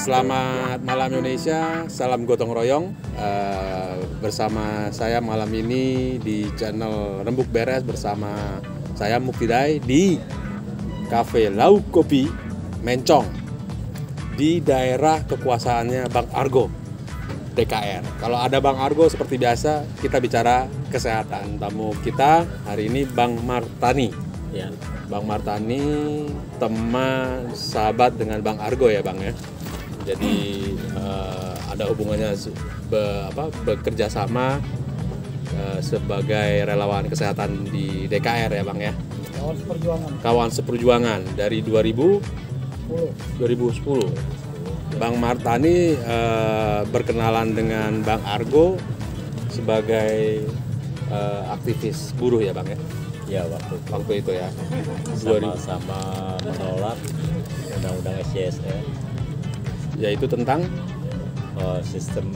Selamat malam Indonesia, salam gotong royong. Bersama saya malam ini di channel Rembuk Beres bersama saya Muktidai di Cafe Lauk Kopi Mencong di daerah kekuasaannya Bang Argo DKR. Kalau ada Bang Argo seperti biasa kita bicara kesehatan. Tamu kita hari ini Bang Martani. Ya. Bang Martani teman sahabat dengan Bang Argo ya Bang ya. Jadi ada hubungannya bekerja sama sebagai relawan kesehatan di DKR ya Bang ya. Kawan seperjuangan. Kawan seperjuangan dari 2010. Bang Martani berkenalan dengan Bang Argo sebagai aktivis buruh ya Bang ya. Ya Waktu itu ya. Sama-sama menolak undang-undang SJSN. Yaitu tentang Sistem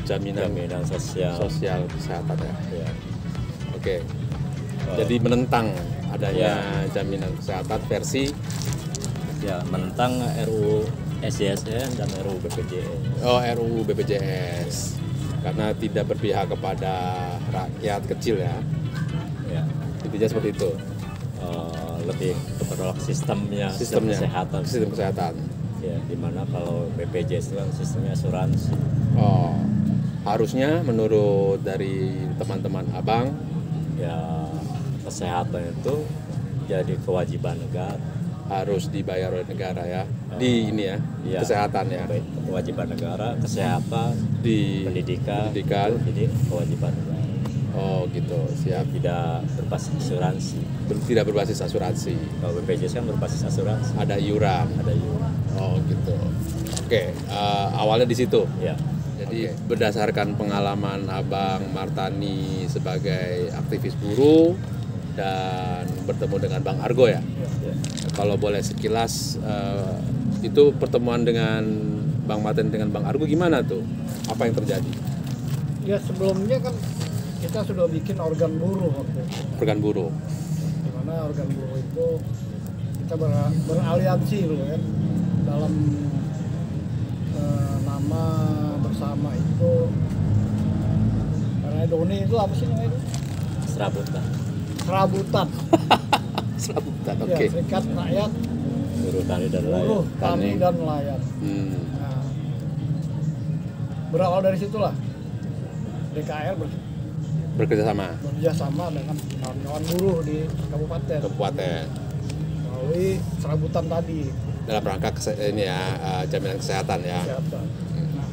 jaminan sosial kesehatan ya. Ya. Oke. Jadi menentang adanya jaminan kesehatan versi menentang RUU SJSN dan RUU BPJS. RUU BPJS karena tidak berpihak kepada rakyat kecil ya. Ya. Intinya seperti itu. Lebih kepada sistem kesehatan. Ya, dimana kalau BPJS itu kan sistemnya asuransi. Harusnya menurut dari teman-teman abang Ya, kesehatan itu jadi kewajiban negara. Harus dibayar oleh negara ya. Di ini ya, Ya, kesehatan ya. Baik, kewajiban negara, kesehatan, Di pendidikan. Jadi kewajiban negara. Oh gitu, siap. Tidak berbasis asuransi. Tidak berbasis asuransi. Kalau BPJS kan berbasis asuransi. Ada iuran. Ada iuran. Oh gitu. Oke, awalnya di situ. Ya. Jadi berdasarkan pengalaman Abang Martani sebagai aktivis buruh dan bertemu dengan Bang Argo ya. Ya. Kalau boleh sekilas itu pertemuan dengan Bang Martani dengan Bang Argo gimana tuh? Apa yang terjadi? Ya sebelumnya kan kita sudah bikin organ buruh waktu itu. Organ buruh. Dimana organ buruh itu kita beraliansi loh ya dalam nama bersama itu. Karena Doni itu apa sih namanya itu? Serabutan. Serabutan, Ya, oke. Serikat Rakyat Buruh tani dan nelayan. Buruh Tani dan Nelayan. Nah, berawal dari situlah DKR Bekerja sama. bekerja sama dengan kawan-kawan buruh di kabupaten melalui serabutan tadi Dalam rangka jaminan kesehatan ya. kesehatan. Nah,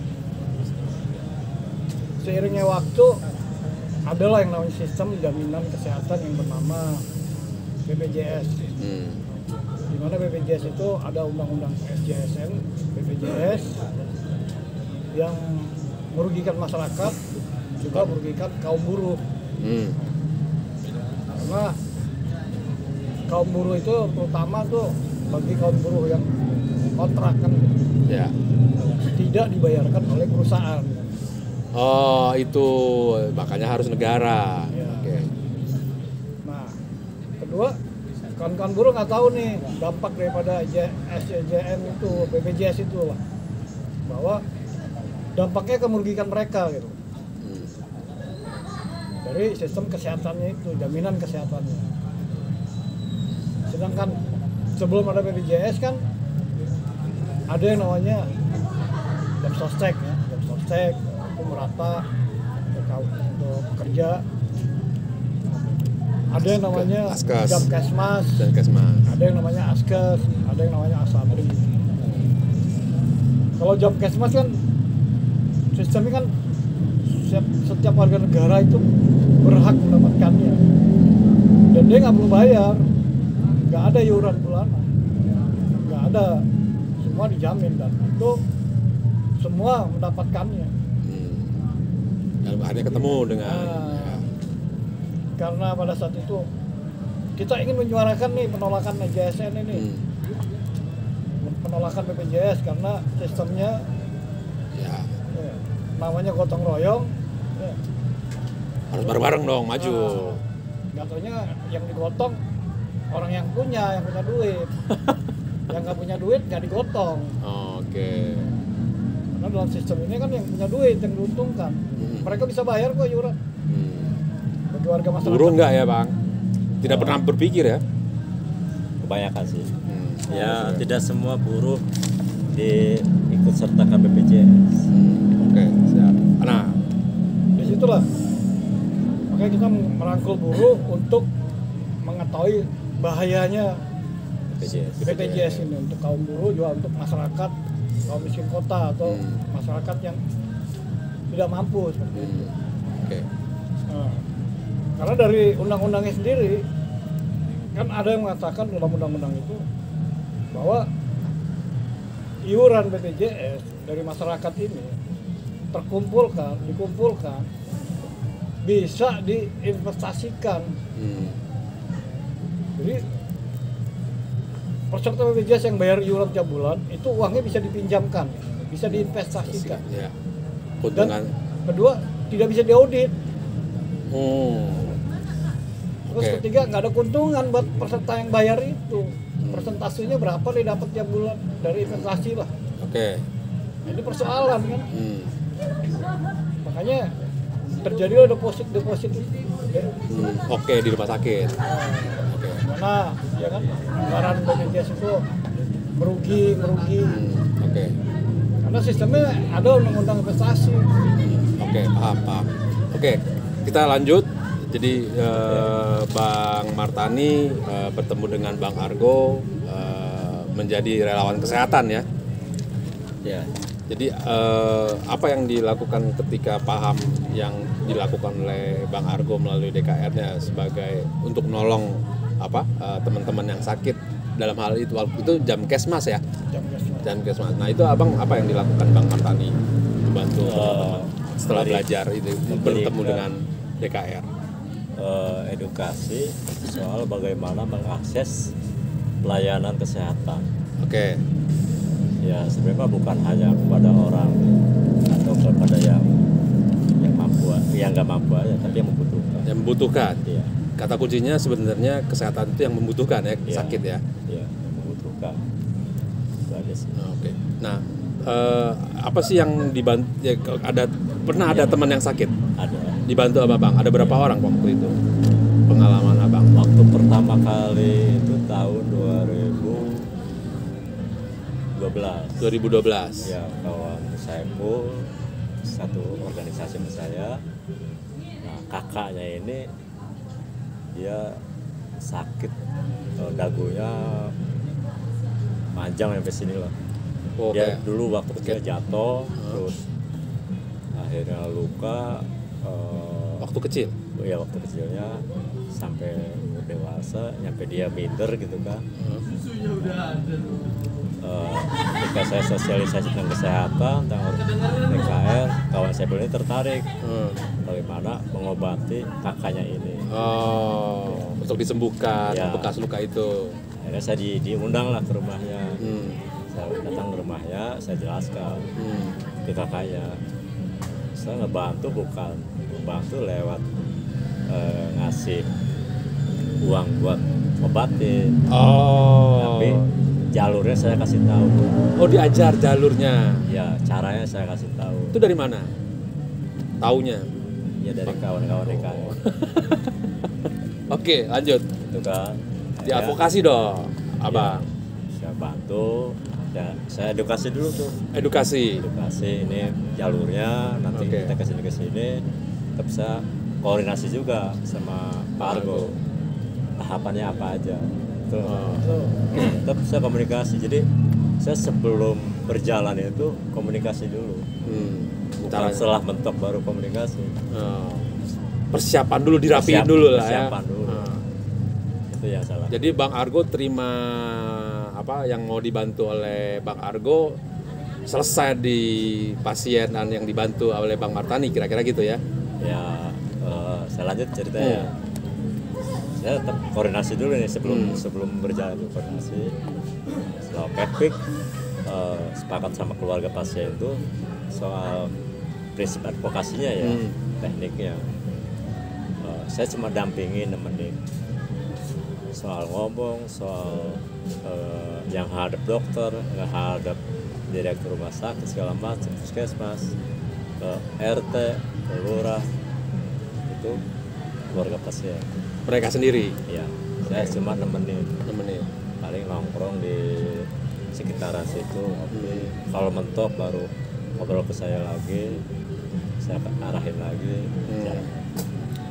seiringnya waktu adalah yang namanya sistem jaminan kesehatan yang bernama BPJS. Di mana BPJS itu ada undang-undang SJSN, BPJS yang merugikan masyarakat juga merugikan kaum buruh. Karena kaum buruh itu terutama tuh bagi kaum buruh yang kontrakan Ya. tidak dibayarkan oleh perusahaan. Oh, itu makanya harus negara. Ya. Oke. Nah, kedua kawan-kawan buruh nggak tahu nih dampak daripada SJSN itu, BPJS itu lah, bahwa dampaknya akan merugikan mereka gitu. Dari sistem kesehatannya itu, jaminan kesehatannya. Sedangkan sebelum ada BPJS kan ada yang namanya jam sostek ya, jam sostek itu merata untuk pekerja. Ada yang namanya Askes. jam kesmas, Dan Kesmas. ada yang namanya askes, ada yang namanya asabri. Kalau jam kesmas kan sistemnya kan setiap warga negara itu berhak mendapatkannya dan dia nggak perlu bayar, nggak ada iuran bulanan, nggak ada, semua dijamin dan itu semua mendapatkannya. Dan akhirnya ketemu dengan Karena pada saat itu kita ingin menyuarakan nih penolakan JSN ini, penolakan BPJS karena sistemnya namanya gotong royong. Harus bareng-bareng dong maju. Nggak taunya yang digotong orang yang punya duit. Yang nggak punya duit nggak digotong. Oke. Karena dalam sistem ini kan yang punya duit yang diuntungkan. Mereka bisa bayar kok iuran. Bagi warga masyarakat. Buruh enggak ya Bang? Tidak pernah berpikir ya? Kebanyakan sih. Ya tidak semua buruh diikut sertakan BPJS. Oke, siap. Nah, Disitulah makanya kita merangkul buruh untuk mengetahui bahayanya BPJS ini untuk kaum buruh, juga untuk masyarakat kaum miskin kota atau masyarakat yang tidak mampu seperti itu. Oke. Nah, karena dari undang-undangnya sendiri kan ada yang mengatakan dalam undang-undang itu bahwa iuran BPJS dari masyarakat ini dikumpulkan bisa diinvestasikan. Jadi peserta BPJS yang bayar iuran tiap bulan itu uangnya bisa dipinjamkan, bisa diinvestasikan. Ya. Dan kedua tidak bisa diaudit. Terus ketiga nggak ada keuntungan buat peserta yang bayar itu. Persentasenya berapa dia dapat tiap bulan dari investasi lah. Oke. Ini persoalan kan. Makanya terjadi deposit itu. Oke, di rumah sakit. Oke. Mana ya kan anggaran BPJS itu merugi. Oke. Karena sistemnya ada undang-undang investasi. Oke, paham. Oke, kita lanjut. Jadi Bang Martani bertemu dengan Bang Argo menjadi relawan kesehatan ya. Ya. Jadi apa yang dilakukan ketika paham yang dilakukan oleh Bang Argo melalui DKR-nya sebagai untuk nolong teman-teman yang sakit dalam hal itu waktu itu jam kesmas ya? Jam kesmas. Nah itu abang apa yang dilakukan Bang Martani membantu setelah belajar itu bertemu dengan DKR? Edukasi soal bagaimana mengakses pelayanan kesehatan. Oke. Ya sebenarnya bukan hanya kepada orang atau kepada yang mampu, yang nggak mampu aja, tapi yang membutuhkan. Yang membutuhkan. Iya. Kata kuncinya sebenarnya kesehatan itu yang membutuhkan ya, sakit ya. Iya, yang membutuhkan. Itu aja sih. Oke. Nah, apa sih yang dibantu? Ya, pernah ada teman yang sakit? Ada. Dibantu apa Bang? Ada berapa orang waktu itu? Pengalaman abang? Waktu pertama kali itu tahun 2012. Ya, kawan saya pun satu organisasi sama saya. Nah, kakaknya ini dia sakit dagunya panjang sampai sini lah. Dia dulu waktu kecil jatuh, terus akhirnya luka. Waktu kecil? Iya, waktu kecilnya sampai dewasa, nyampe dia minder gitu kan. Ketika saya sosialisasi tentang kesehatan, tentang DKR, kawan saya ini tertarik bagaimana mengobati kakaknya ini. Untuk disembuhkan bekas luka itu. Akhirnya saya diundang lah ke rumahnya. Saya datang ke rumahnya, saya jelaskan ke kakaknya. Saya ngebantu lewat ngasih uang buat obatin. Tapi jalurnya saya kasih tahu. Oh, diajar jalurnya. Ya, caranya saya kasih tahu. Itu dari mana? Taunya? Ya dari kawan-kawan DKR. Oke, lanjut. Itu kan. Diadvokasi dong, Abang. Ya, saya bantu. Ya, saya edukasi dulu tuh. Edukasi ini jalurnya, nanti kita kesini. Tetap saya koordinasi juga sama Pak Argo. Tahapannya apa aja. Tetap saya komunikasi. Jadi saya sebelum berjalan itu komunikasi dulu. Bukan setelah mentok baru komunikasi. Persiapan dulu, dirapiin dulu lah ya. Persiapan dulu. Itu yang salah. Jadi Bang Argo terima apa yang mau dibantu oleh Bang Argo selesai di pasien dan yang dibantu oleh Bang Martani, kira-kira gitu ya? Ya, saya lanjut ceritanya. Saya tetap koordinasi dulu nih sebelum berjalan itu koordinasi. Setelah PEPIK sepakat sama keluarga pasien itu soal prinsip advokasinya ya, tekniknya. Saya cuma dampingin, nemenin. soal ngomong, soal yang hadap dokter, yang hadap direktur rumah sakit segala macam, puskesmas, ke RT, ke lurah, itu keluarga pasien. Mereka sendiri Ya, saya cuma nemenin, paling nongkrong di sekitaran situ. Kalau mentok baru ngobrol ke saya lagi, saya arahin lagi. Jalan.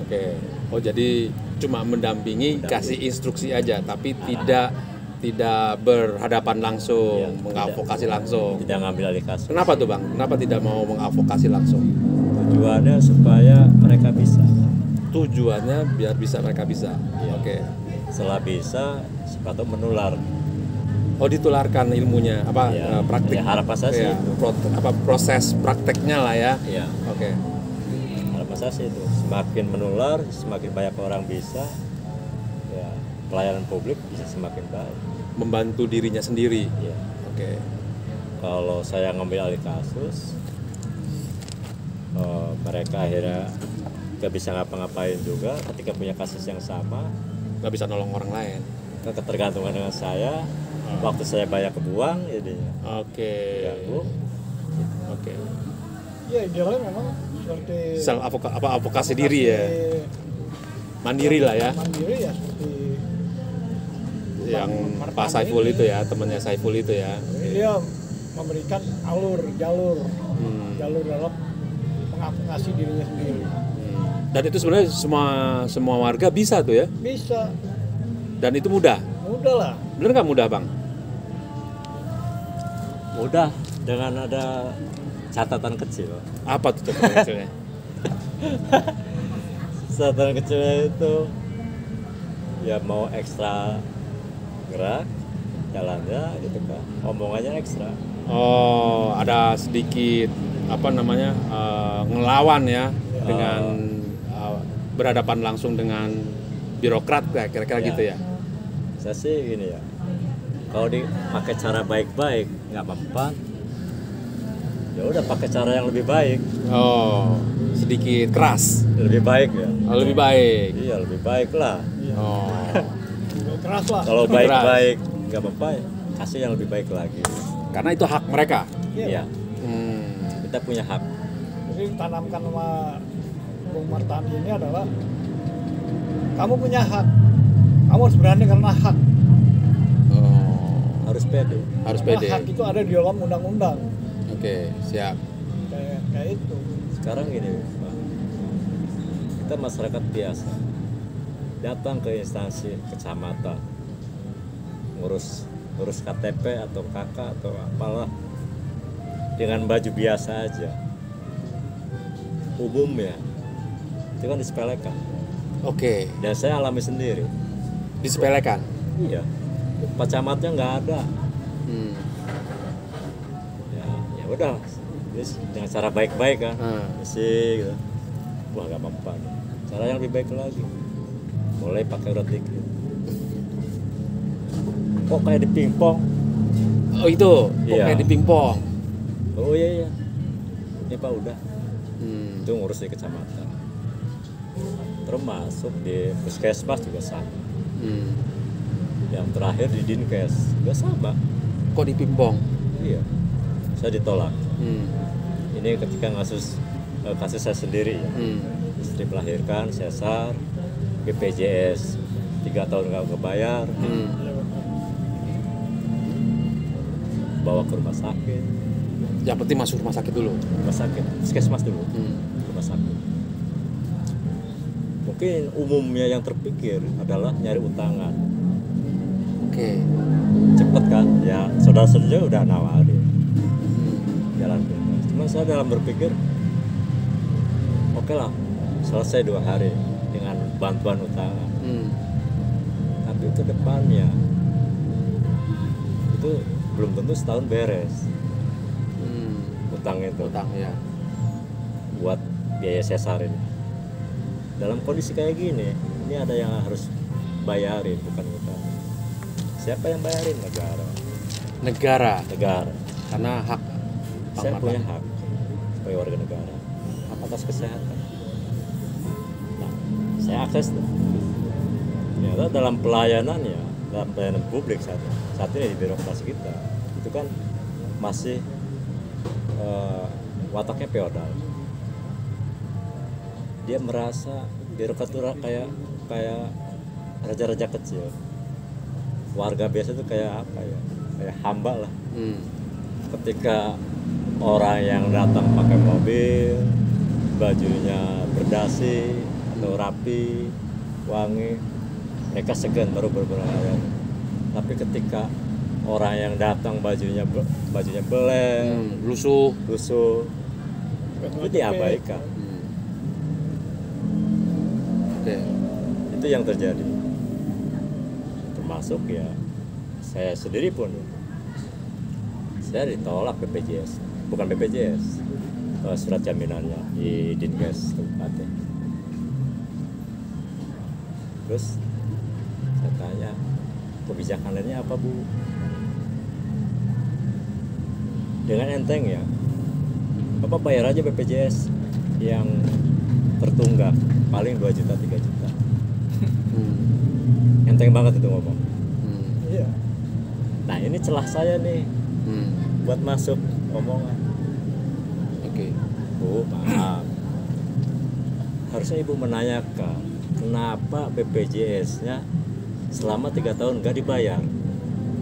Oke. Oh, jadi cuma mendampingi, kasih instruksi aja, tapi tidak berhadapan langsung, Iya, mengadvokasi langsung. Tidak ngambil alih kasus. Kenapa tuh Bang? Kenapa tidak mau mengadvokasi langsung? Tujuannya supaya mereka bisa. Tujuannya biar mereka bisa. Iya. Oke. Setelah bisa, sepatu menular. Oh, ditularkan ilmunya apa Iya. praktik? Ya, harapan saya sih Iya, itu. proses prakteknya lah ya. Iya. Oke. Harapan saya sih itu semakin menular, semakin banyak orang bisa, ya pelayanan publik bisa semakin baik. Membantu dirinya sendiri. Ya. Oke. Kalau saya ngambil alih kasus, mereka akhirnya gak bisa ngapa-ngapain juga ketika punya kasus yang sama, Nggak bisa nolong orang lain. ketergantungan dengan saya, waktu saya banyak kebuang, jadinya Oke. ganggu. Oke. Ya idealnya memang seperti Self advokasi diri ya. Mandiri lah ya. Mandiri ya seperti Yang Bang Pak Martani Saiful ini. itu ya, temannya Saiful itu ya. dia memberikan jalur Hmm. dalam mengadvokasi dirinya sendiri. Dan itu sebenarnya semua warga bisa tuh ya. Bisa, Dan itu mudah. mudah lah. Bener nggak mudah Bang? Mudah dengan ada catatan kecil. Apa tuh contoh kecilnya? Catatan kecilnya itu ya mau ekstra gerak jalannya gitu kan, omongannya ekstra. Oh, ada sedikit apa namanya ngelawan ya dengan berhadapan langsung dengan birokrat ya, kira-kira Ya. gitu ya. Saya sih gini ya, kalau dipakai cara baik-baik nggak mempan, ya udah pakai cara yang lebih baik. Oh, sedikit keras. Lebih baik ya. Oh, lebih baik. Iya, lebih baik lah. Oh, Lebih keras lah. Kalau Lebih keras. baik-baik nggak mempan, kasih yang lebih baik lagi. karena itu hak mereka. Iya, Hmm. kita punya hak. Jadi tanamkan sama Bung Martani ini adalah kamu punya hak. Kamu harus berani karena hak. Oh, Harus pede. harus Karena pede. hak itu ada di dalam undang-undang. Oke, siap. Kayak itu. Sekarang gini, Pak. Kita masyarakat biasa datang ke instansi kecamatan ngurus KTP atau KK atau apalah dengan baju biasa aja, umumnya itu kan disepelekan, Oke, dan saya alami sendiri. disepelekan. Iya, Pak Camatnya nggak ada. Hmm. Ya udah, terus dengan cara baik-baik kan, isi gitu. Wah nggak mempan. Cara yang lebih baik lagi, mulai pakai urat dikit. Kok kayak di pingpong? Oh itu, kok Iya. kayak di pingpong. Oh iya. Ini Pak udah, Hmm. itu ngurus di kecamatan. Termasuk di puskesmas juga sama. Hmm. Yang terakhir di Dinkes juga sama. Kok di pingpong? Iya, saya ditolak. Hmm. Ini ketika kasus saya sendiri ya. Hmm. Istri melahirkan, sesar, BPJS 3 tahun nggak kebayar, Hmm. Ya, benar. bawa ke rumah sakit, Yang penting masuk rumah sakit dulu. puskesmas dulu, Hmm. rumah sakit. Mungkin umumnya yang terpikir adalah nyari utangan, Oke. cepet kan? Ya saudara-saudara udah nawarin Hmm. jalan bebas. Cuma saya dalam berpikir, oke lah, selesai 2 hari dengan bantuan utangan. Hmm. Tapi ke depannya itu belum tentu setahun beres Hmm. utang itu Utang ya. buat biaya sesar ini. Dalam kondisi kayak gini, ini ada yang harus bayarin, bukan utang. Siapa yang bayarin? Negara. Negara. Karena hak Saya Bang punya Martani. hak sebagai warga negara, hak atas kesehatan. Nah, saya akses tuh. ternyata dalam pelayanan publik saat ini di birokrasi kita itu kan masih wataknya feodal. Dia merasa birokrat itu kayak raja-raja kecil. Warga biasa itu kayak apa ya? Kayak hamba lah. Ketika orang yang datang pakai mobil, bajunya berdasi atau rapi, wangi, mereka segan baru berlayar. Tapi ketika orang yang datang bajunya beleng, lusuh, itu diabaikan. Oke. Itu yang terjadi. Termasuk ya saya sendiri pun, saya ditolak BPJS, bukan BPJS, surat jaminannya di Dinkes kabupaten. Terus saya tanya, kebijakan lainnya apa Bu? Dengan enteng ya, Bapak bayar aja BPJS yang tertunggak paling 2 juta 3 juta. Enteng banget itu ngomong. Iya. Nah ini celah saya nih buat masuk omongan. Oke. Bu, maaf. Harusnya Ibu menanyakan kenapa BPJS-nya selama 3 tahun nggak dibayar.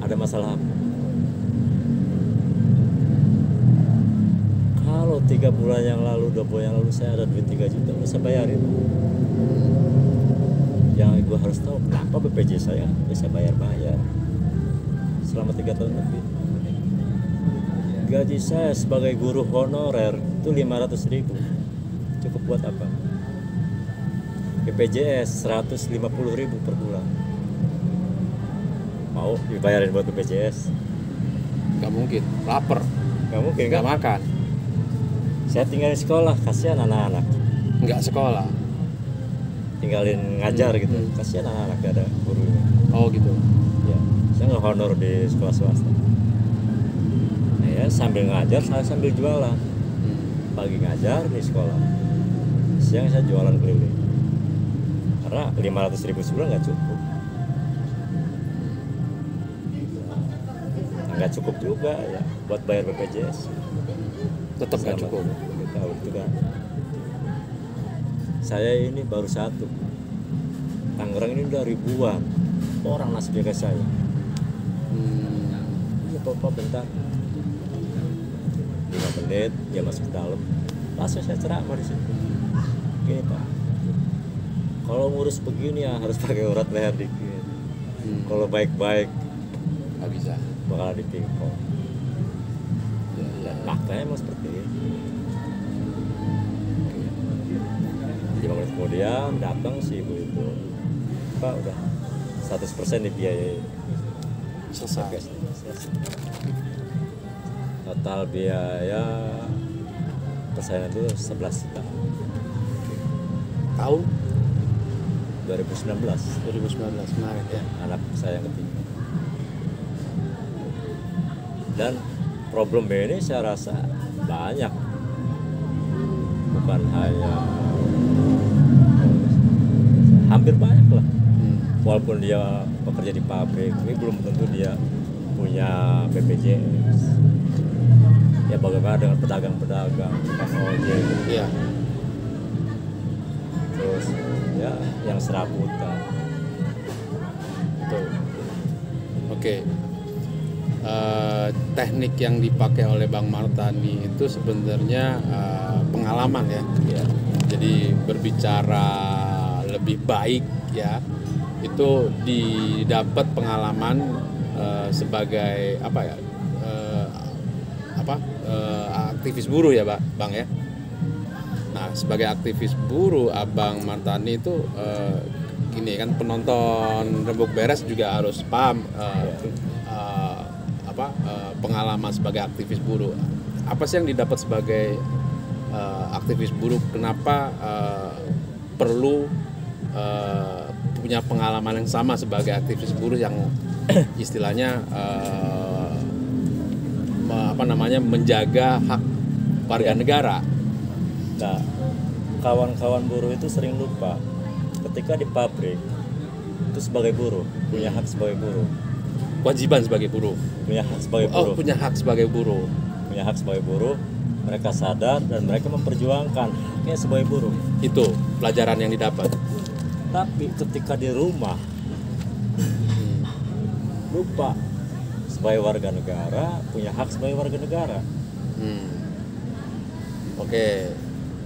Ada masalah apa? Kalau 3 bulan yang lalu, 2 bulan yang lalu saya ada duit 3 juta, udah saya bayarin. Yang Ibu harus tahu kenapa BPJS saya bisa bayar selama 3 tahun lebih. Gaji saya sebagai guru honorer itu 500.000. Cukup buat apa? BPJS 150.000 per bulan. Mau dibayarin buat BPJS? Gak mungkin, lapar, Gak mungkin gak kan? makan, Saya tinggalin sekolah, kasihan anak-anak. nggak sekolah. Tinggalin ngajar gitu, kasihan anak-anak gak ada gurunya. Oh gitu. Ya, saya nggak honor di sekolah swasta. Nah, ya sambil ngajar, saya sambil jualan. Pagi ngajar di sekolah, siang saya jualan keliling. Karena 500.000 sebulan nggak cukup. Nggak cukup juga ya buat bayar BPJS. Tetap nggak cukup. Kita tahu itu kan. Saya ini baru satu. Tangerang ini udah ribuan orang nasibnya kayak saya. Iya Bapak bentar. 5 menit dia masuk ke dalam. Langsung saya ceramah di situ. Gini Pak. Kalau ngurus begini ya harus pakai urat leher dikit. Kalau baik-baik Nggak bisa. bakal dipingkong. Ya. Faktanya emang seperti itu. 5 menit kemudian datang si ibu itu, Pak udah 100% dibiayai. Selesai. Total biaya persalinan itu 11 juta. Tahun 2019 kemarin ya. anak saya yang ketiga. Dan problem ini saya rasa banyak, bukan hanya hampir banyak lah. Walaupun dia bekerja di pabrik, ini belum tentu dia punya BPJS. Ya bagaimana dengan pedagang-pedagang, tukang ojek, Iya. terus ya yang serabutan. Betul. Oke. Teknik yang dipakai oleh Bang Martani itu sebenarnya pengalaman ya. Ya. Jadi berbicara lebih baik ya, itu didapat pengalaman sebagai apa ya, aktivis buruh ya Bang ya. Nah sebagai aktivis buruh Abang Martani itu gini kan, penonton Rembuk Beres juga harus paham pengalaman sebagai aktivis buruh. Apa sih yang didapat sebagai aktivis buruh? Kenapa perlu punya pengalaman yang sama sebagai aktivis buruh yang istilahnya menjaga hak warga negara? Nah, kawan-kawan buruh itu sering lupa ketika di pabrik itu sebagai buruh, punya hak sebagai buruh, Kewajiban sebagai buruh. punya hak sebagai Oh, buruh, punya hak sebagai buruh. punya hak sebagai buruh. Mereka sadar dan mereka memperjuangkan haknya sebagai buruh. Itu pelajaran yang didapat. Tapi ketika di rumah lupa sebagai warga negara, punya hak sebagai warga negara. Hmm. Oke.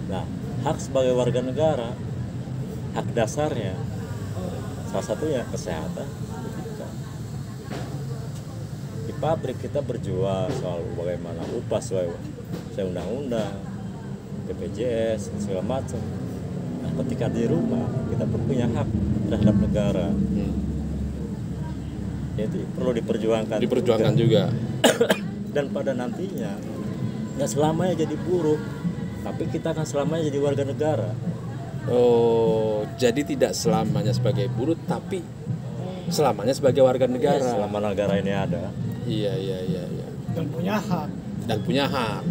Nah, hak sebagai warga negara, hak dasarnya salah satunya kesehatan, pendidikan. Di pabrik kita berjuang soal bagaimana upah sesuai undang-undang, BPJS, segala macam. Nah, ketika di rumah kita pun punya hak terhadap negara. Jadi perlu diperjuangkan. Diperjuangkan juga. Dan pada nantinya nggak selamanya jadi buruh, tapi kita akan selamanya jadi warga negara. Oh, jadi tidak selamanya sebagai buruh, tapi selamanya sebagai warga negara. Selama negara ini ada. Iya. Dan punya hak Dan punya hak.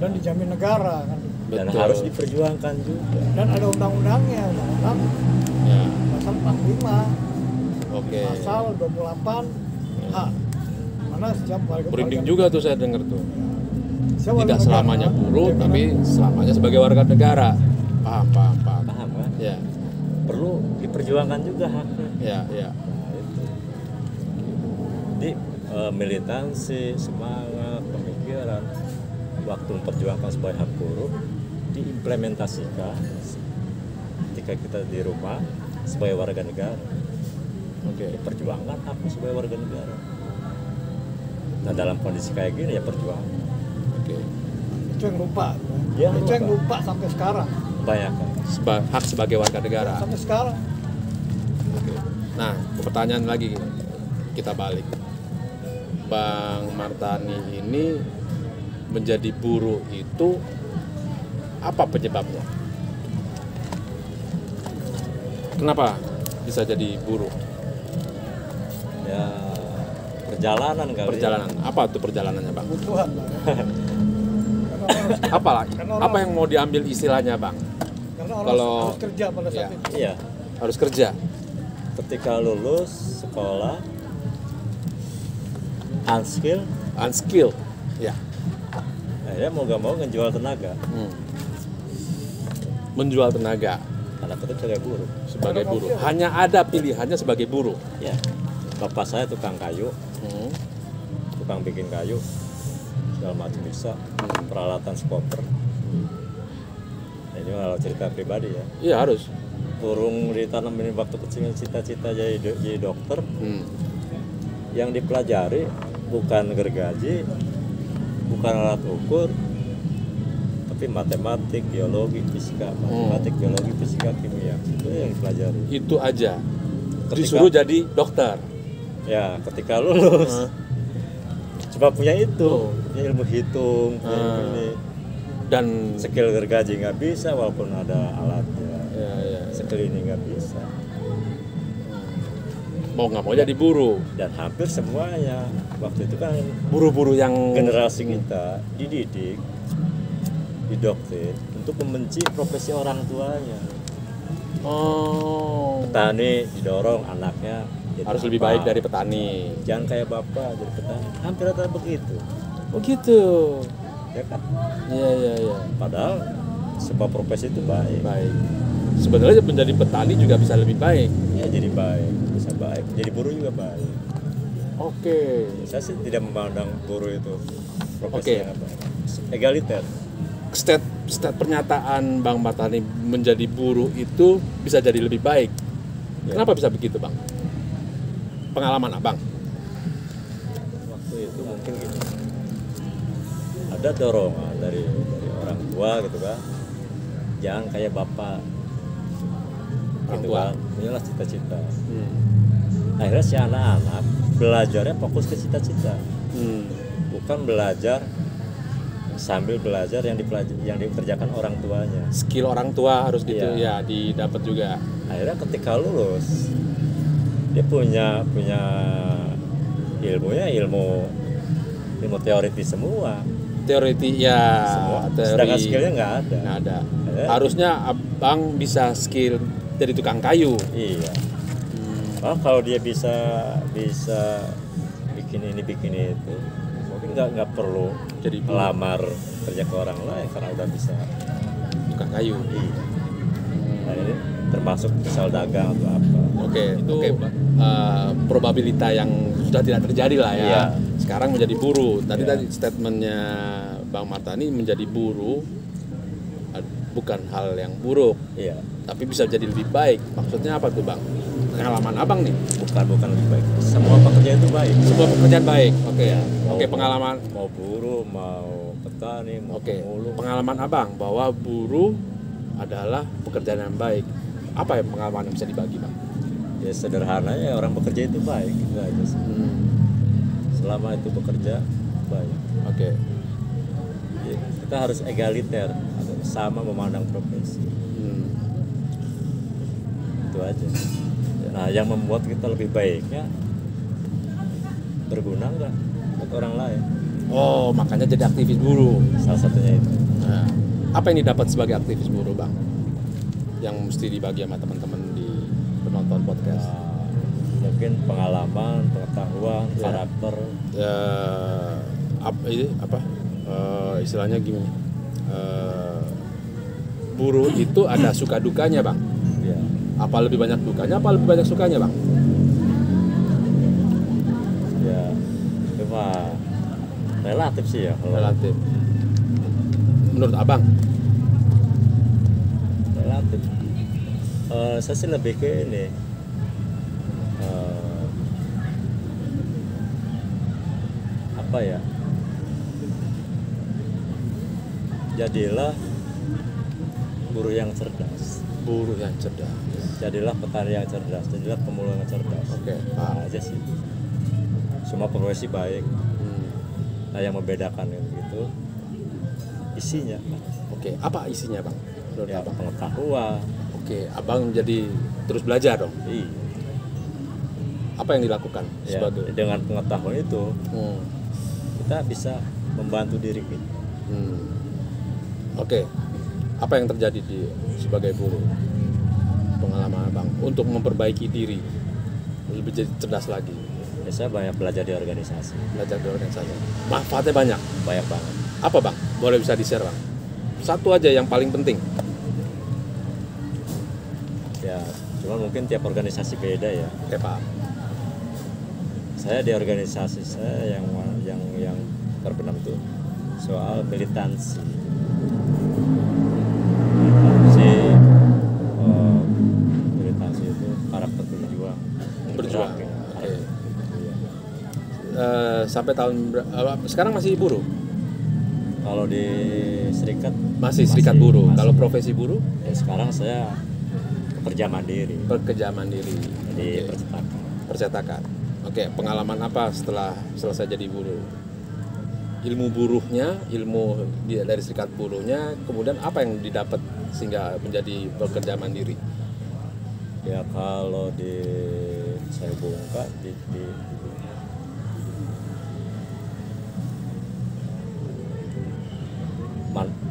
dan dijamin negara kan. Dan Betul. harus diperjuangkan juga. Dan ada undang-undangnya, undang-undang Ya. pasal 45, Oke. pasal 28 H. Mana setiap warga Merinding juga tuh saya dengar tuh. setiap warga Tidak negara, selamanya buruh, jaminan- tapi selamanya sebagai warga negara. Paham. Paham kan? Ya. Perlu diperjuangkan juga haknya. Ya. Nah, itu. Jadi militansi, semangat, pemikiran waktu memperjuangkan sebagai hak buruh diimplementasikan ketika kita di rumah sebagai warga negara. Oke. Perjuangkan haknya sebagai warga negara. Nah, dalam kondisi kayak gini ya perjuangan. Oke. Itu yang lupa. Yang Itu yang lupa. lupa sampai sekarang. Banyak kan? Hak sebagai warga negara. Sampai sekarang. Oke. Nah, ke pertanyaan lagi kita balik. Bang Martani ini menjadi buruh itu apa penyebabnya? Kenapa bisa jadi buruh? Ya perjalanan kali. Perjalanan. Apa tuh perjalanannya, Bang? Kebutuhan lah. Apa lah? Karena orang- Apa yang mau diambil istilahnya, Bang? Karena orang Kalau- harus kerja pada saat ya. itu. Iya. Harus kerja. Ketika lulus sekolah unskill, Unskilled. Ya. akhirnya mau gak mau ngejual tenaga. Menjual tenaga Karena itu sebagai buruh. sebagai buruh. Hanya ada pilihannya sebagai buruh. Ya. Bapak saya tukang kayu, Hmm. tukang bikin kayu, segala macam bisa. Peralatan skoper. Nah, ini kalau cerita pribadi ya. Iya harus. Burung ditanamin waktu kecil cita-cita jadi dokter. Yang dipelajari bukan gergaji, bukan alat ukur, tapi matematik, biologi, fisika, matematik, biologi, fisika, kimia. Itu yang dipelajari. Itu aja. Ketika- Disuruh jadi dokter. Ya, ketika lulus cuma punya itu, Oh. punya ilmu hitung, punya ilmu ini. Dan Skill gergaji nggak bisa walaupun ada alatnya. ya. Skill ini nggak bisa. Mau nggak mau jadi buruh. Dan hampir semuanya waktu itu kan Buruh-buruh yang generasi kita dididik, didoktrin untuk membenci profesi orang tuanya. Oh, Petani didorong anaknya jadi harus lebih apa. baik dari petani. Jangan kayak bapak jadi petani. Hampir rata begitu, Oh gitu. ya kan? Iya. Padahal sebuah profesi itu baik. Baik. Sebenarnya menjadi petani juga bisa lebih baik. Ya jadi baik, bisa baik. Jadi buruh juga baik. Oke. Saya sih tidak memandang buruh itu profesi Oke. yang apa. Egaliter. Stat pernyataan Bang Martani menjadi buruh itu bisa jadi lebih baik. Ya. Kenapa bisa begitu, Bang? Pengalaman Abang? Waktu itu mungkin gini, ada dorongan dari orang tua gitu kan, jangan kayak bapak Orang gitu tua. kan, punyalah cita-cita. Akhirnya si anak-anak belajarnya fokus ke cita-cita, bukan belajar sambil belajar yang dikerjakan orang tuanya. Skill orang tua harus gitu Iya. ya didapat juga. Akhirnya ketika lulus dia punya ilmu teoritis semua. Teoriti ya, Semua. teori. Sedangkan skillnya nggak ada. Nggak ada. Ya. Harusnya Abang bisa skill jadi tukang kayu. Iya. Kalau dia bisa bikin ini bikin itu, mungkin nggak perlu Jadi buruh. melamar kerja ke orang lain karena udah bisa. Tukang kayu. Iya. Nah ini termasuk misal dagang atau apa. Oke, itu probabilitas yang sudah tidak terjadi lah ya. Iya. Sekarang menjadi buruh. Tadi Iya. statementnya Bang Martani, menjadi buruh bukan hal yang buruk, Iya. tapi bisa jadi lebih baik. Maksudnya apa tuh Bang? Pengalaman Abang nih. Bukan lebih baik. Semua pekerjaan itu baik. Semua pekerjaan baik. Oke. Iya. Oke, pengalaman. Mau buruh, mau petani, mau Oke. pemulung. Pengalaman Abang bahwa buruh adalah pekerjaan yang baik. Apa ya pengalaman yang bisa dibagi, Bang? Ya sederhananya orang bekerja itu baik, itu aja sih. Selama itu bekerja baik. Oke. Ya, kita harus egaliter, sama memandang profesi. Itu aja. Nah, yang membuat kita lebih baiknya berguna nggak untuk orang lain? Oh, makanya jadi aktivis buruh. Salah satunya itu. Nah, apa yang didapat sebagai aktivis buruh, Bang? Yang mesti dibagi sama teman-teman di penonton podcast. Mungkin pengalaman, pengetahuan, karakter. Ya, istilahnya gini. Buruh itu ada suka dukanya, Bang. Ya. Apa lebih banyak dukanya, apa lebih banyak sukanya, Bang? Ya, itu mah relatif sih ya. Kalau Relatif. Menurut Abang? relatif. Saya sih lebih ke ini. Apa ya? Jadilah buruh yang cerdas. Buruh yang cerdas. Jadilah petani yang cerdas. Jadilah pemulung yang cerdas. Oke. Nah, aja sih. Semua profesi baik. Nah, yang membedakan itu isinya. Oke. Apa isinya, Bang? Menurut Ya, Abang? pengetahuan. Oke. Abang jadi terus belajar dong. Iya. Apa yang dilakukan Ya, sebagai? dengan pengetahuan itu Hmm. kita bisa membantu diri kita. Oke. Apa yang terjadi sebagai buruh? Pengalaman Abang untuk memperbaiki diri, lebih jadi cerdas lagi. Ya, saya banyak belajar di organisasi, Belajar di organisasi. Manfaatnya banyak. banyak banget. Apa, Bang? Boleh bisa di-share, Bang? Satu aja yang paling penting. Ya, cuma mungkin tiap organisasi beda ya. Oke, Pak. Saya di organisasi saya yang terbenam tuh soal militansi. Militansi itu karakter berjuang. Berjuang. Bergerak, ya. Oke. Iya. Sampai tahun sekarang masih buruh? Kalau di serikat Masih serikat buruh. masih. Kalau profesi buruh? Ya, sekarang saya pekerja mandiri Pekerja mandiri. di Oke. percetakan. Percetakan. Oke, pengalaman apa setelah selesai jadi buruh? Ilmu buruhnya, dari serikat buruhnya, kemudian apa yang didapat sehingga menjadi pekerja mandiri? Ya kalau saya buka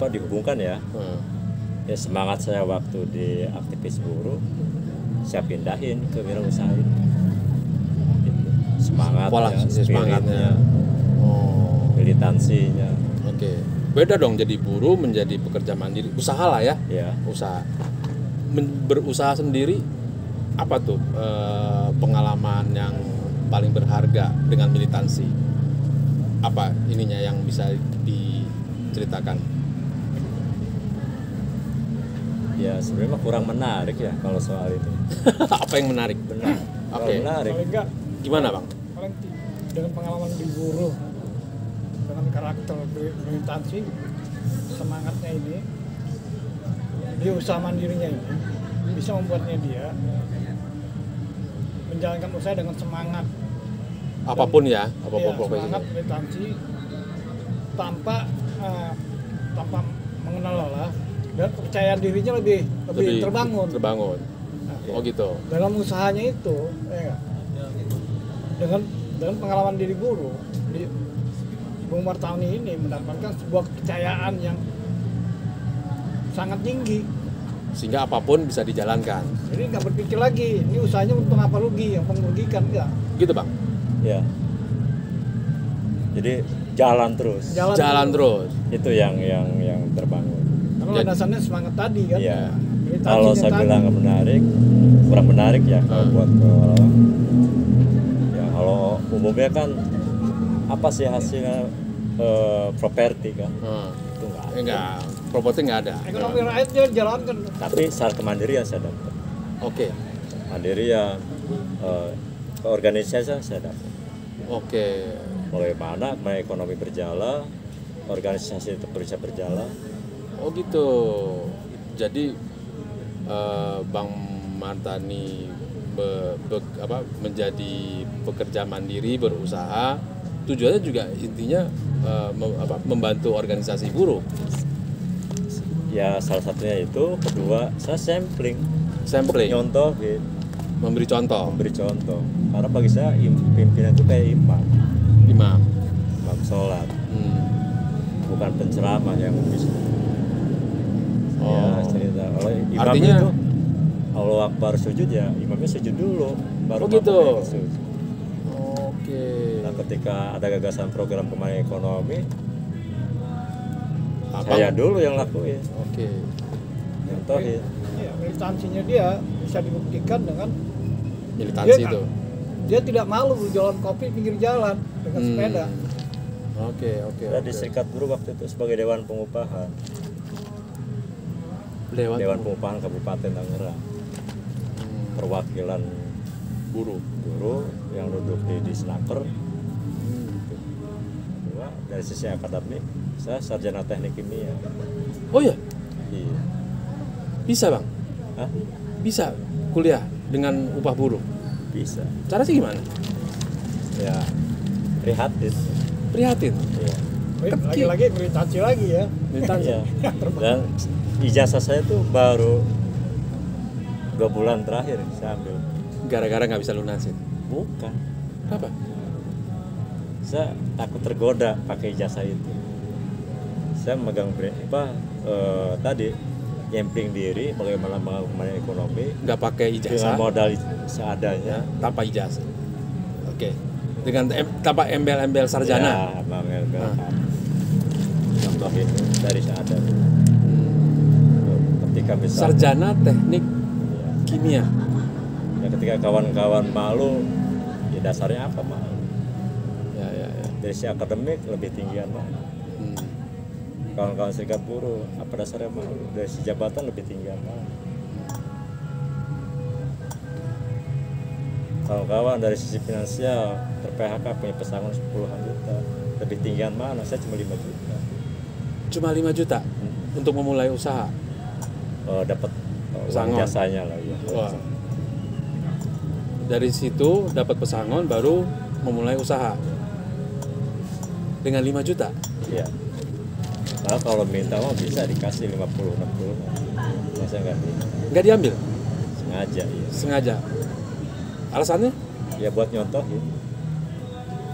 dihubungkan ya. Ya semangat saya waktu di aktivis buruh saya pindahin ke wirausaha ini. Gitu. Semangatnya, Semangatnya. militansinya. Oke. Beda dong jadi buruh menjadi pekerja mandiri. Usaha lah ya. Ya, Usaha. Berusaha sendiri apa tuh pengalaman yang paling berharga dengan militansi? Apa ininya yang bisa diceritakan? ya sebenarnya kurang menarik ya kalau soal itu. Apa yang menarik? Benar. Oke. Kalau menarik. Paling enggak Gimana, Bang? paling dengan pengalaman di buruh, dengan karakter militansi, semangatnya ini, dia usaha mandirinya ini bisa membuatnya dia menjalankan usaha dengan semangat. Apapun ya, apapun Iya, profesinya. semangat militansi tanpa mengenal lelah, dan kepercayaan dirinya lebih terbangun. Terbangun. Nah, Oh gitu. dalam usahanya itu, ya nggak? dengan pengalaman diri buruh, Bung Martani ini mendapatkan sebuah kepercayaan yang sangat tinggi sehingga apapun bisa dijalankan. Jadi nggak berpikir lagi, ini usahanya untung apa rugi, yang merugikan enggak. Gitu Bang? Ya. Jadi jalan terus. Jalan terus. Itu yang terbangun. Karena Jadi- landasannya semangat tadi kan. Iya. Meditasinya Kalau saya tadi. bilang nggak menarik, kurang menarik ya kalau buat ke orang. Ya kalau umumnya kan apa sih hasilnya properti kan? Itu nggak ada. Enggak, properti nggak ada. Ekonomi rakyat dia jalankan. Tapi secara kemandirian saya dapat. Oke, Mandirian, keorganisasian saya dapat. oke. Bagaimana ekonomi berjalan, organisasi tetap bisa berjalan. Oh gitu. Jadi Bang Martani menjadi pekerja mandiri berusaha, tujuannya juga intinya membantu organisasi buruh. Ya salah satunya itu, kedua saya sampling, nyontohin, memberi contoh, memberi contoh. Karena bagi saya pimpinan itu kayak imam imam. sholat, Hmm. bukan penceramah yang bisa. Ya, Oh. cerita. Kalau imam Artinya- itu Allahu Akbar sujud ya imamnya sujud dulu, baru Oh, gitu. makmumnya sujud. Oke. Nah ketika ada gagasan program pembangunan ekonomi, Abang- saya dulu yang lakuin, Oke. nyontohin. Iya, militansinya dia bisa dibuktikan dengan Militansi Dia- itu. dia tidak malu jualan kopi pinggir jalan dengan sepeda. Oke, oke. Saya di oke. Serikat Buruh waktu itu sebagai Dewan Pengupahan, Dewan Pengupahan Kabupaten Tangerang, perwakilan buruh. buruh yang duduk di Snaker. Kedua, dari sisi akademik, saya sarjana teknik kimia. Oh ya, Iya. bisa Bang. Hah? Bisa kuliah dengan upah buruh. Bisa. Cara sih gimana? Ya, prihatin. Prihatin. Iya. Lagi-lagi militansi lagi ya. Militansi. Iya. Dan ijazah saya tuh baru 2 bulan terakhir saya ambil. Gara-gara nggak bisa lunasin. Bukan. Apa? Saya takut tergoda pakai ijazah itu. Saya megang tadi nyempling diri bagaimana mengembangkan ekonomi Nggak pakai dengan ijazah, modal seadanya. tanpa ijazah. Oke. Dengan tanpa embel-embel sarjana. Ya, Bang Elbel. Contohin dari seadanya. Ketika misalnya Sarjana teknik ya, kimia. ya ketika kawan-kawan malu, ya dasarnya apa malu? Ya, ya, ya. Dari si akademik lebih tinggian mana? Hmm. Kawan-kawan serikat buruh apa dasarnya malu? Dari si jabatan lebih tinggian mana? Kawan-kawan dari sisi finansial ter-PHK punya pesangon 10-an juta, lebih tinggian mana? Saya cuma 5 juta. Cuma 5 juta untuk memulai usaha. Dapat Pesangon. jasanya lah ya. Wah. Dari situ dapat pesangon baru memulai usaha. Dengan 5 juta. Iya. Nah, kalau minta mau bisa dikasih 50-60. Masa nggak minta? Nggak diambil, Sengaja ya. sengaja. Alasannya Ya buat nyontohin.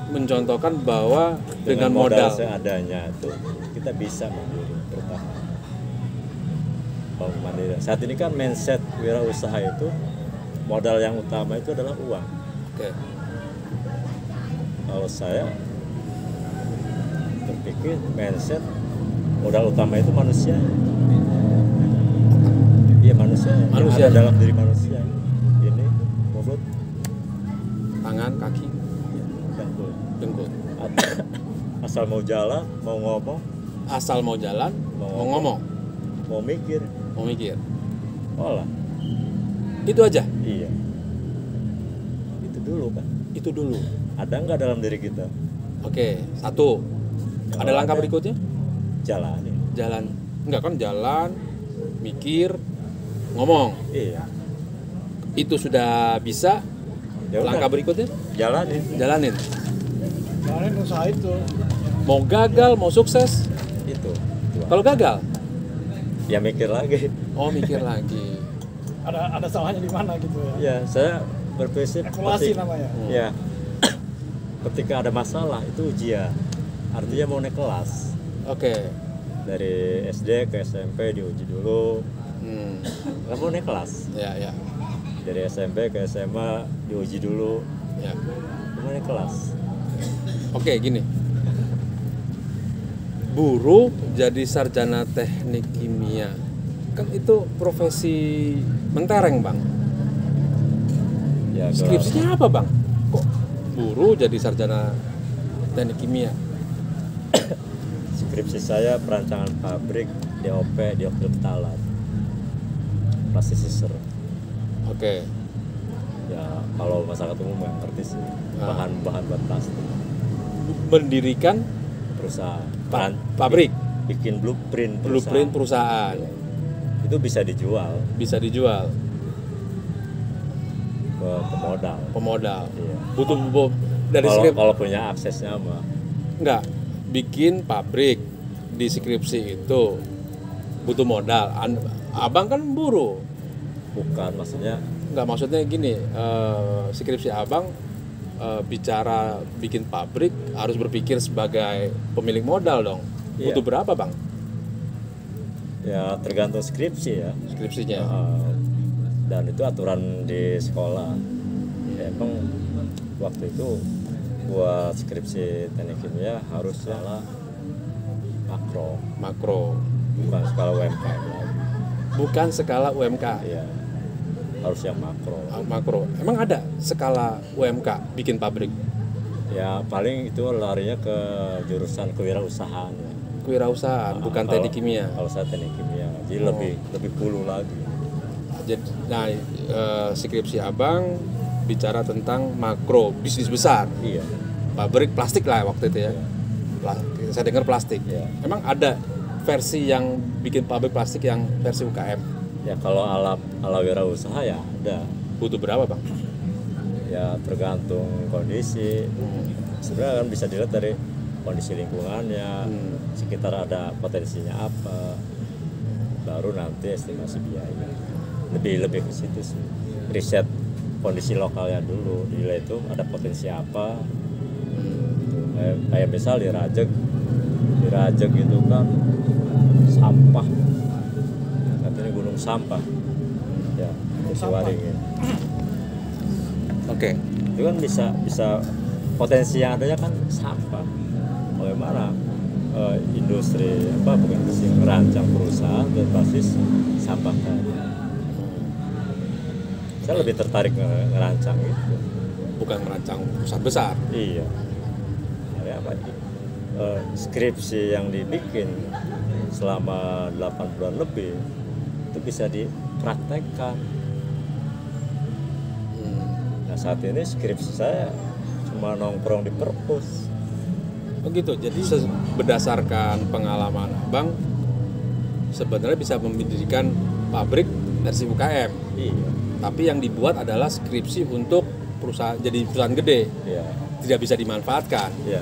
mencontohkan bahwa dengan modal seadanya itu kita bisa mandiri bertahan. Bangun mandiri. Saat ini kan mindset wirausaha itu modal yang utama itu adalah uang. Oke. Kalau saya berpikir mindset modal utama itu manusia. Iya manusia. Manusia. Yang ada dalam diri manusia. Ini mulut, Tangan, kaki, dan kulit. dengkul. Asal mau jalan, mau ngomong, Asal mau jalan, mau ngomong, mau mikir, mau mikir. olah. Itu aja. Iya. Itu dulu kan. Itu dulu. Ada nggak dalam diri kita? Oke, satu. Ada Kalau langkah ada, berikutnya? Jalani. Jalan. Enggak kan jalan, mikir, ngomong. Iya. Itu sudah bisa. Ya udah, Langkah berikutnya jalanin. jalanin. Jalanin usaha itu. Mau gagal, mau sukses. Itu. Kalau gagal, Ya mikir lagi. oh mikir lagi. Ada salahnya di mana gitu ya. Ya, saya berprinsip Evaluasi namanya. Ya. Ketika ada masalah itu ujian. Artinya mau naik kelas. Oke. Dari SD ke SMP diuji dulu. Kamu naik kelas. Ya. Dari SMP ke SMA diuji dulu. Ya. Kamu naik kelas. Oke, gini. Buruh jadi sarjana teknik kimia. Kan itu profesi mentereng, Bang. Ya, Skripsinya apa, Bang? Kok buruh jadi sarjana teknik kimia? skripsi saya perancangan pabrik DOP, dioksid phthalat, plasticizer. Oke. Ya kalau masyarakat umum yang ngerti sih bahan-bahan buat plastik. Mendirikan Perusahaan pabrik, bikin blueprint perusahaan. Itu bisa dijual Bisa dijual ke pemodal. Iya. Butuh dari skrip Kalau punya aksesnya mah. enggak bikin pabrik di skripsi itu butuh modal. Abang kan buruh. Bukan, maksudnya Maksudnya gini, skripsi abang bicara bikin pabrik harus berpikir sebagai pemilik modal dong. Iya. Butuh berapa, Bang, ya tergantung skripsi ya. skripsinya? Dan itu aturan di sekolah. Ya, emang waktu itu buat skripsi teknik kimia harus skala Makro, bukan skala UMKM lagi. bukan skala UMK. Iya, harus yang makro. Emang ada skala UMK bikin pabrik? Ya paling itu larinya ke jurusan kewirausahaan ya. Kewirausahaan, bukan teknik kimia. Kalau saya teknik kimia, jadi lebih hulu lagi. Jadi, skripsi abang bicara tentang makro, bisnis besar. Iya. Pabrik plastik lah waktu itu ya. Saya dengar plastik. Iya. Emang ada versi yang bikin pabrik plastik yang versi UKM? Ya kalau ala wirausaha ya ada. Butuh berapa, Bang? Ya tergantung kondisi. Sebenarnya kan bisa dilihat dari kondisi lingkungannya, sekitar ada potensinya apa, baru nanti estimasi biaya. Lebih ke situ sih. Riset kondisi lokalnya dulu, dilihat itu ada potensi apa. Kayak misal di Rajek itu kan sampah, katanya gunung sampah, ya di Waringin. Oke. Itu kan bisa potensi yang adanya kan sampah. Bagaimana industri bukan sih merancang perusahaan berbasis sampah tadi. Saya lebih tertarik ngerancang itu. Bukan merancang perusahaan besar. Iya. Skripsi yang dibikin selama 8 bulan lebih itu bisa dipraktekkan. Nah saat ini skripsi saya cuma nongkrong di perpus. Begitu. Jadi berdasarkan pengalaman abang, sebenarnya bisa mendirikan pabrik versi UKM. Iya. Tapi yang dibuat adalah skripsi untuk perusahaan, jadi perusahaan gede. Iya. Tidak bisa dimanfaatkan. Iya.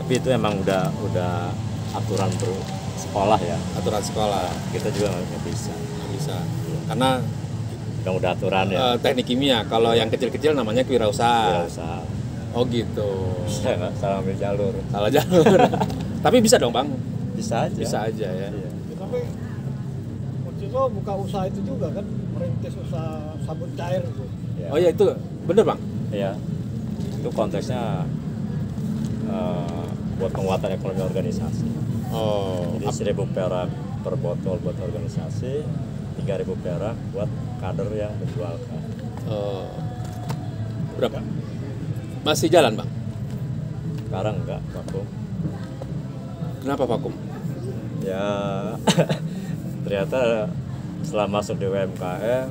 Tapi itu emang udah aturan sekolah ya. Aturan sekolah. Kita juga nggak bisa. Nggak bisa. Karena udah aturan ya. Teknik kimia. Kalau yang kecil-kecil namanya kewirausahaan. Oh gitu. Salah ambil jalur. Salah jalur. Tapi bisa dong, Bang. Bisa aja. Bisa aja ya. Ya, tapi waktu itu buka usaha itu juga kan, merintis usaha sabun cair itu. Ya. Oh ya, itu bener, Bang. Iya. Itu konteksnya buat penguatan ekonomi organisasi. Oh. Jadi 1.000 perak per botol buat organisasi, 3.000 perak buat kader yang menjualkan. Berapa? Masih jalan, Bang? Sekarang enggak, vakum. Kenapa vakum? Ya ternyata setelah masuk di UMKM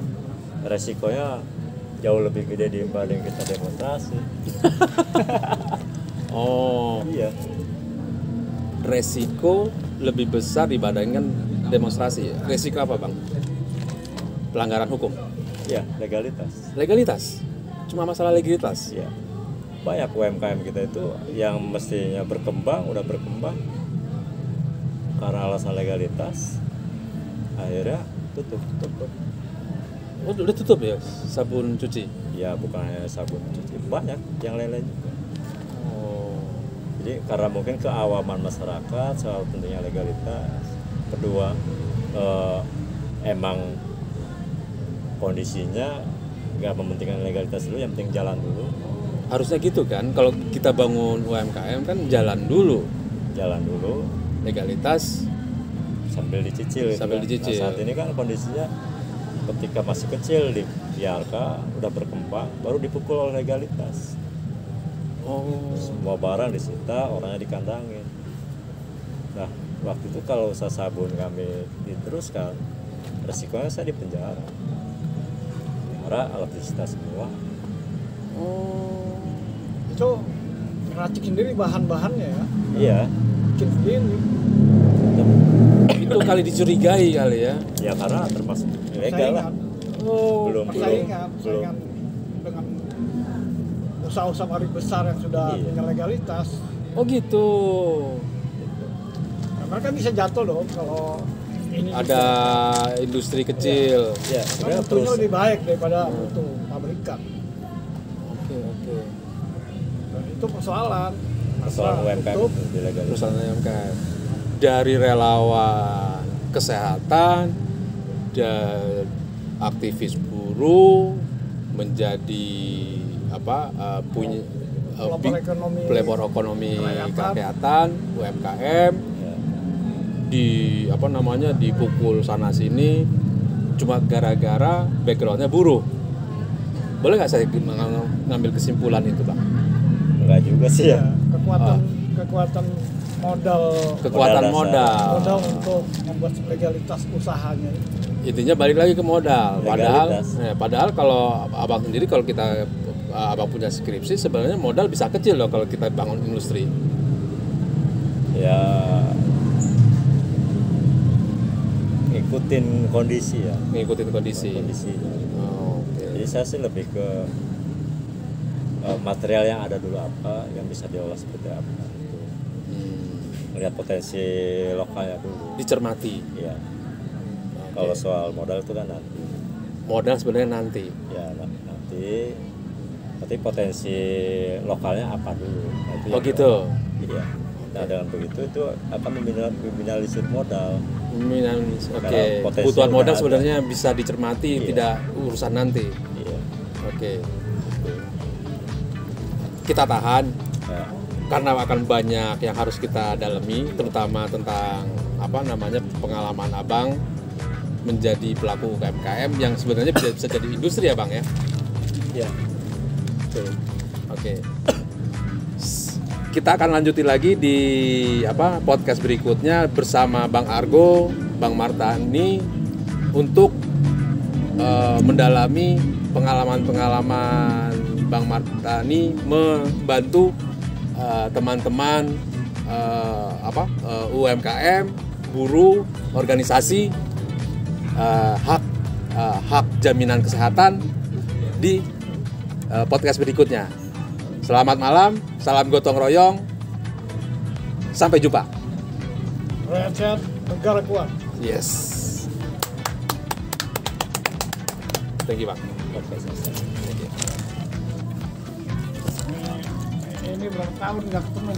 resikonya jauh lebih gede dibanding kita demonstrasi. Oh. Iya. Resiko lebih besar dibandingkan demonstrasi. Resiko apa, Bang? Pelanggaran hukum. Iya, legalitas. Legalitas. Cuma masalah legalitas. Iya. Banyak UMKM kita itu yang mestinya udah berkembang karena alasan legalitas, akhirnya tutup. Oh, udah tutup ya sabun cuci? Ya bukan hanya sabun cuci, banyak yang lain-lain juga. Oh. Jadi karena mungkin keawaman masyarakat soal pentingnya legalitas, kedua emang kondisinya nggak mementingkan legalitas dulu, yang penting jalan dulu. Harusnya gitu kan, kalau kita bangun UMKM kan jalan dulu, legalitas sambil dicicil. Sambil dicicil. Nah, saat ini kan kondisinya ketika masih kecil dibiarkan, udah berkembang, baru dipukul oleh legalitas. Semua barang disita, orangnya dikandangin. Nah, waktu itu kalau usaha sabun kami diteruskan, resikonya saya di penjara. Karena alat disita semua. Itu ngeracik sendiri bahan-bahannya ya? Iya. Bikin sendiri. itu kali dicurigai kali ya. Ya karena termasuk ilegal lah. Belum persaingan dengan usaha-usaha pabrik besar yang sudah punya legalitas. Oh gitu. Nah, mereka bisa jatuh dong kalau ini ada industri kecil. Ya, sebenarnya mutunya lebih baik daripada mutu pabrikan. Oke. Dan itu persoalan UMKM itu ilegal. Persoalan UMKM. Dari relawan kesehatan dan aktivis buruh menjadi punya pelopor ekonomi kerakyatan UMKM dipukul sana sini cuma gara-gara backgroundnya buruh. Boleh nggak saya ngambil kesimpulan itu, Bang? Enggak juga sih ya. Kekuatan modal untuk membuat legalitas usahanya. Intinya balik lagi ke modal. Padahal kalau abang sendiri, kalau kita abang punya skripsi, sebenarnya modal bisa kecil loh kalau kita bangun industri. Ya ngikutin kondisi ya. Ngikutin kondisi. Okay. Jadi saya sih lebih ke material yang ada dulu apa, yang bisa diolah seperti apa. Melihat potensi lokalnya dulu. Dicermati. Iya. Kalau soal modal itu kan nanti. Modal sebenarnya nanti. Ya nanti. Tapi potensi lokalnya apa dulu? Oh gitu. Iya. Nah dengan begitu itu akan meminimalisir modal. Oke. Kebutuhan modal sebenarnya bisa dicermati, tidak urusan nanti. Iya. Oke. Kita tahan. Ya. Karena akan banyak yang harus kita dalami, terutama tentang pengalaman abang menjadi pelaku UMKM yang sebenarnya bisa jadi industri ya, Bang ya. Iya. Oke. Kita akan lanjutin lagi di podcast berikutnya bersama Bang Argo, Bang Martani untuk mendalami pengalaman-pengalaman Bang Martani membantu teman-teman UMKM, buruh, organisasi, hak jaminan kesehatan di podcast berikutnya. Selamat malam, salam gotong royong, sampai jumpa. Rakyat sehat, negara kuat. Yes. Thank you, Bang. Ini berapa tahun nggak ketemu,